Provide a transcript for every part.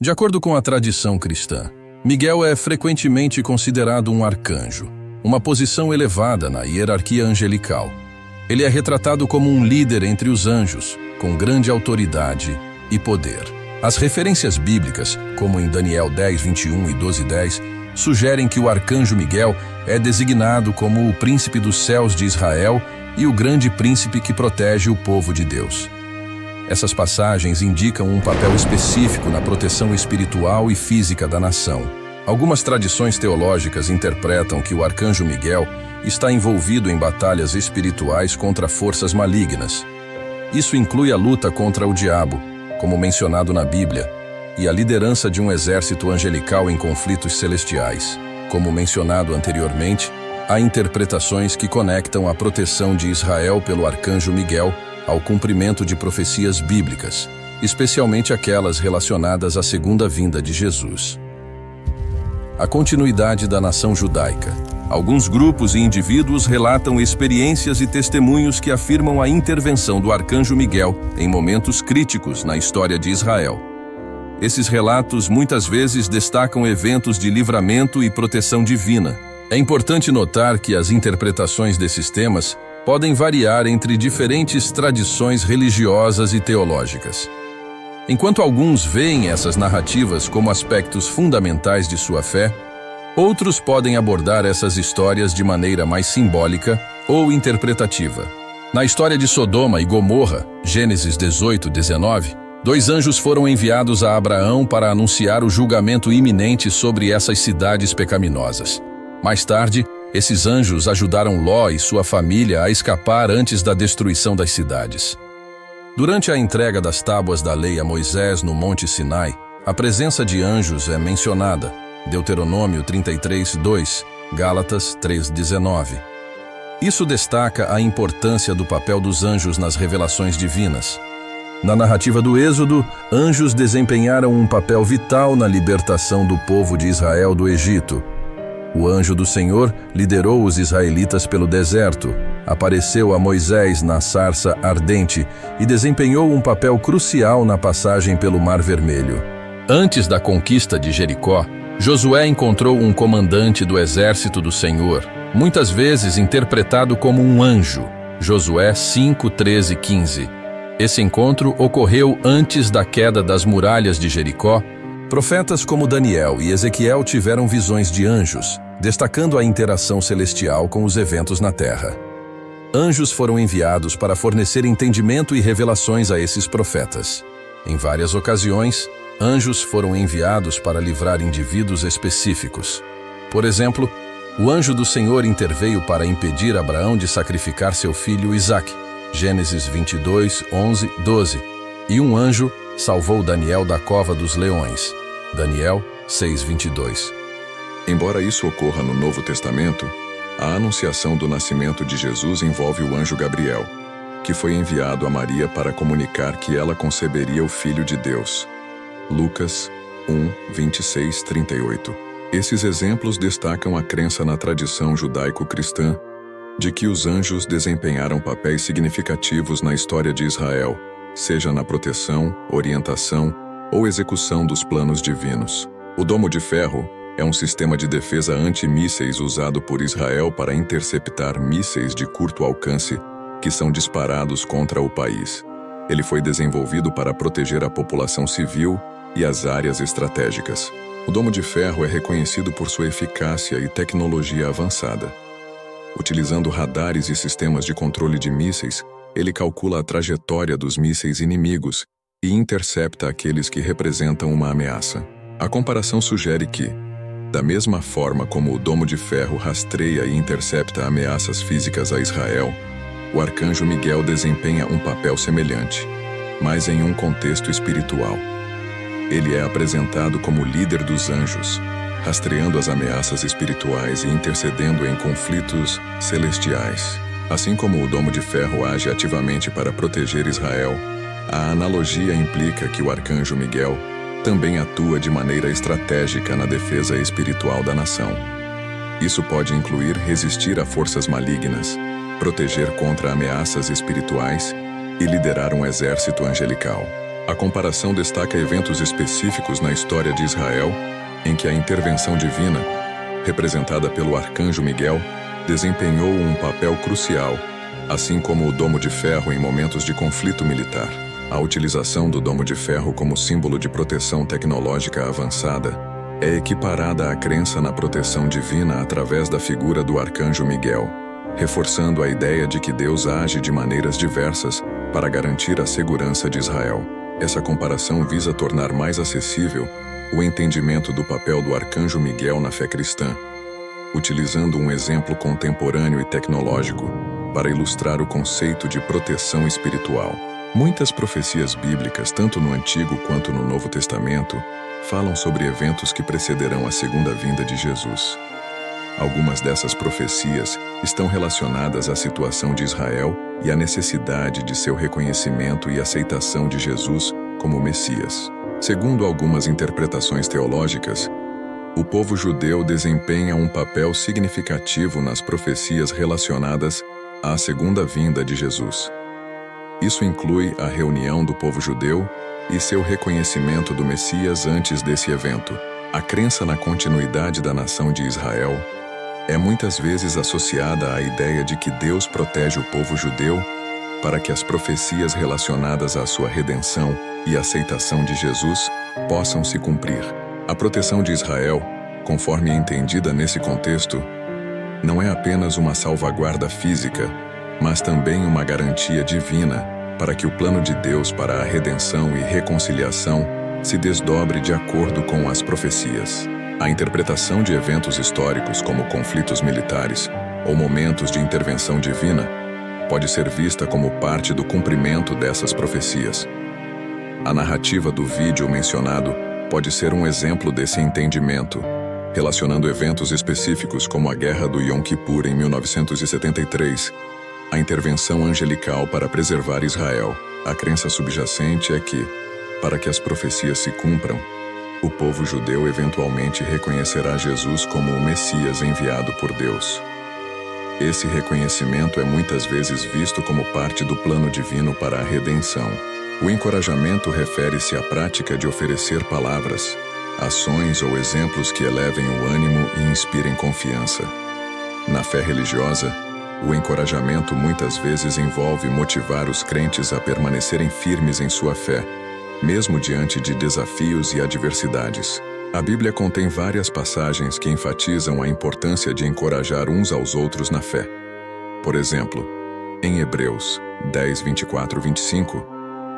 De acordo com a tradição cristã, Miguel é frequentemente considerado um arcanjo, uma posição elevada na hierarquia angelical. Ele é retratado como um líder entre os anjos, com grande autoridade e poder. As referências bíblicas, como em Daniel 10, 21 e 12, 10, sugerem que o arcanjo Miguel é designado como o príncipe dos céus de Israel e o grande príncipe que protege o povo de Deus. Essas passagens indicam um papel específico na proteção espiritual e física da nação. Algumas tradições teológicas interpretam que o arcanjo Miguel está envolvido em batalhas espirituais contra forças malignas. Isso inclui a luta contra o diabo, como mencionado na Bíblia, e a liderança de um exército angelical em conflitos celestiais. Como mencionado anteriormente, há interpretações que conectam a proteção de Israel pelo arcanjo Miguel ao cumprimento de profecias bíblicas, especialmente aquelas relacionadas à segunda vinda de Jesus. A continuidade da nação judaica. Alguns grupos e indivíduos relatam experiências e testemunhos que afirmam a intervenção do arcanjo Miguel em momentos críticos na história de Israel. Esses relatos muitas vezes destacam eventos de livramento e proteção divina. É importante notar que as interpretações desses temas podem variar entre diferentes tradições religiosas e teológicas. Enquanto alguns veem essas narrativas como aspectos fundamentais de sua fé, outros podem abordar essas histórias de maneira mais simbólica ou interpretativa. Na história de Sodoma e Gomorra, Gênesis 18, 19, 2 anjos foram enviados a Abraão para anunciar o julgamento iminente sobre essas cidades pecaminosas. Mais tarde, esses anjos ajudaram Ló e sua família a escapar antes da destruição das cidades. Durante a entrega das tábuas da lei a Moisés no Monte Sinai, a presença de anjos é mencionada, Deuteronômio 33, 2, Gálatas 3, 19. Isso destaca a importância do papel dos anjos nas revelações divinas. Na narrativa do Êxodo, anjos desempenharam um papel vital na libertação do povo de Israel do Egito. O anjo do Senhor liderou os israelitas pelo deserto, apareceu a Moisés na sarça ardente e desempenhou um papel crucial na passagem pelo Mar Vermelho. Antes da conquista de Jericó, Josué encontrou um comandante do exército do Senhor, muitas vezes interpretado como um anjo. Josué 5, 13 e 15. Esse encontro ocorreu antes da queda das muralhas de Jericó. Profetas como Daniel e Ezequiel tiveram visões de anjos, destacando a interação celestial com os eventos na terra. Anjos foram enviados para fornecer entendimento e revelações a esses profetas. Em várias ocasiões, anjos foram enviados para livrar indivíduos específicos. Por exemplo, o anjo do Senhor interveio para impedir Abraão de sacrificar seu filho Isaque, Gênesis 22, 11, 12, e um anjo salvou Daniel da cova dos leões, Daniel 6, 22. Embora isso ocorra no Novo Testamento, a anunciação do nascimento de Jesus envolve o anjo Gabriel, que foi enviado a Maria para comunicar que ela conceberia o Filho de Deus. Lucas 1, 26, 38. Esses exemplos destacam a crença na tradição judaico-cristã de que os anjos desempenharam papéis significativos na história de Israel, seja na proteção, orientação ou execução dos planos divinos. O Domo de Ferro é um sistema de defesa anti-mísseis usado por Israel para interceptar mísseis de curto alcance que são disparados contra o país. Ele foi desenvolvido para proteger a população civil e as áreas estratégicas. O Domo de Ferro é reconhecido por sua eficácia e tecnologia avançada. Utilizando radares e sistemas de controle de mísseis, ele calcula a trajetória dos mísseis inimigos e intercepta aqueles que representam uma ameaça. A comparação sugere que, da mesma forma como o Domo de Ferro rastreia e intercepta ameaças físicas a Israel, o arcanjo Miguel desempenha um papel semelhante, mas em um contexto espiritual. Ele é apresentado como líder dos anjos, rastreando as ameaças espirituais e intercedendo em conflitos celestiais. Assim como o Domo de Ferro age ativamente para proteger Israel, a analogia implica que o arcanjo Miguel também atua de maneira estratégica na defesa espiritual da nação. Isso pode incluir resistir a forças malignas, proteger contra ameaças espirituais e liderar um exército angelical. A comparação destaca eventos específicos na história de Israel, em que a intervenção divina, representada pelo arcanjo Miguel, desempenhou um papel crucial, assim como o Domo de Ferro em momentos de conflito militar. A utilização do Domo de Ferro como símbolo de proteção tecnológica avançada é equiparada à crença na proteção divina através da figura do arcanjo Miguel, reforçando a ideia de que Deus age de maneiras diversas para garantir a segurança de Israel. Essa comparação visa tornar mais acessível o entendimento do papel do arcanjo Miguel na fé cristã, utilizando um exemplo contemporâneo e tecnológico para ilustrar o conceito de proteção espiritual. Muitas profecias bíblicas, tanto no Antigo quanto no Novo Testamento, falam sobre eventos que precederão a segunda vinda de Jesus. Algumas dessas profecias estão relacionadas à situação de Israel e à necessidade de seu reconhecimento e aceitação de Jesus como Messias. Segundo algumas interpretações teológicas, o povo judeu desempenha um papel significativo nas profecias relacionadas à segunda vinda de Jesus. Isso inclui a reunião do povo judeu e seu reconhecimento do Messias antes desse evento. A crença na continuidade da nação de Israel é muitas vezes associada à ideia de que Deus protege o povo judeu para que as profecias relacionadas à sua redenção e aceitação de Jesus possam se cumprir. A proteção de Israel, conforme entendida nesse contexto, não é apenas uma salvaguarda física, mas também uma garantia divina para que o plano de Deus para a redenção e reconciliação se desdobre de acordo com as profecias. A interpretação de eventos históricos como conflitos militares ou momentos de intervenção divina pode ser vista como parte do cumprimento dessas profecias. A narrativa do vídeo mencionado pode ser um exemplo desse entendimento, relacionando eventos específicos como a Guerra do Yom Kippur em 1973, a intervenção angelical para preservar Israel. A crença subjacente é que, para que as profecias se cumpram, o povo judeu eventualmente reconhecerá Jesus como o Messias enviado por Deus. Esse reconhecimento é muitas vezes visto como parte do plano divino para a redenção. O encorajamento refere-se à prática de oferecer palavras, ações ou exemplos que elevem o ânimo e inspirem confiança. Na fé religiosa, o encorajamento muitas vezes envolve motivar os crentes a permanecerem firmes em sua fé, mesmo diante de desafios e adversidades. A Bíblia contém várias passagens que enfatizam a importância de encorajar uns aos outros na fé. Por exemplo, em Hebreus 10, 24-25,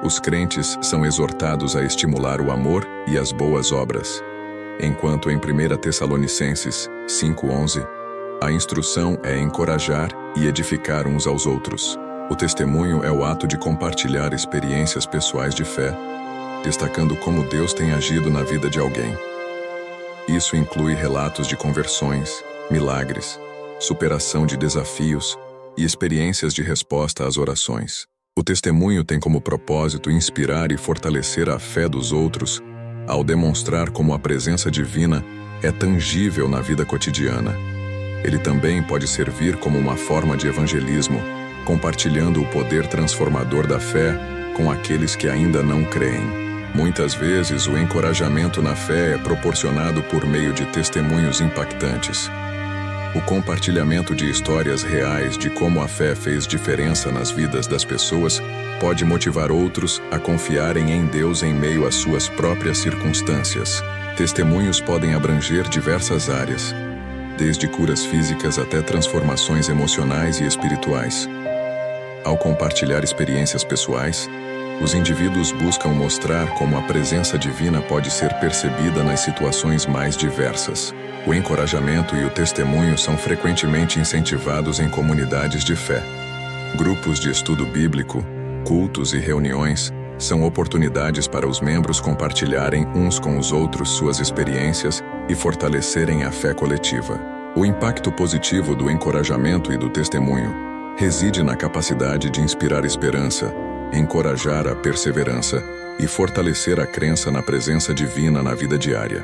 os crentes são exortados a estimular o amor e as boas obras, enquanto em 1 Tessalonicenses 5:11, a instrução é encorajar e edificar uns aos outros. O testemunho é o ato de compartilhar experiências pessoais de fé, destacando como Deus tem agido na vida de alguém. Isso inclui relatos de conversões, milagres, superação de desafios e experiências de resposta às orações. O testemunho tem como propósito inspirar e fortalecer a fé dos outros, ao demonstrar como a presença divina é tangível na vida cotidiana. Ele também pode servir como uma forma de evangelismo, compartilhando o poder transformador da fé com aqueles que ainda não creem. Muitas vezes, o encorajamento na fé é proporcionado por meio de testemunhos impactantes. O compartilhamento de histórias reais de como a fé fez diferença nas vidas das pessoas pode motivar outros a confiarem em Deus em meio às suas próprias circunstâncias. Testemunhos podem abranger diversas áreas, desde curas físicas até transformações emocionais e espirituais. Ao compartilhar experiências pessoais, os indivíduos buscam mostrar como a presença divina pode ser percebida nas situações mais diversas. O encorajamento e o testemunho são frequentemente incentivados em comunidades de fé. Grupos de estudo bíblico, cultos e reuniões são oportunidades para os membros compartilharem uns com os outros suas experiências e fortalecerem a fé coletiva. O impacto positivo do encorajamento e do testemunho reside na capacidade de inspirar esperança, encorajar a perseverança e fortalecer a crença na presença divina na vida diária.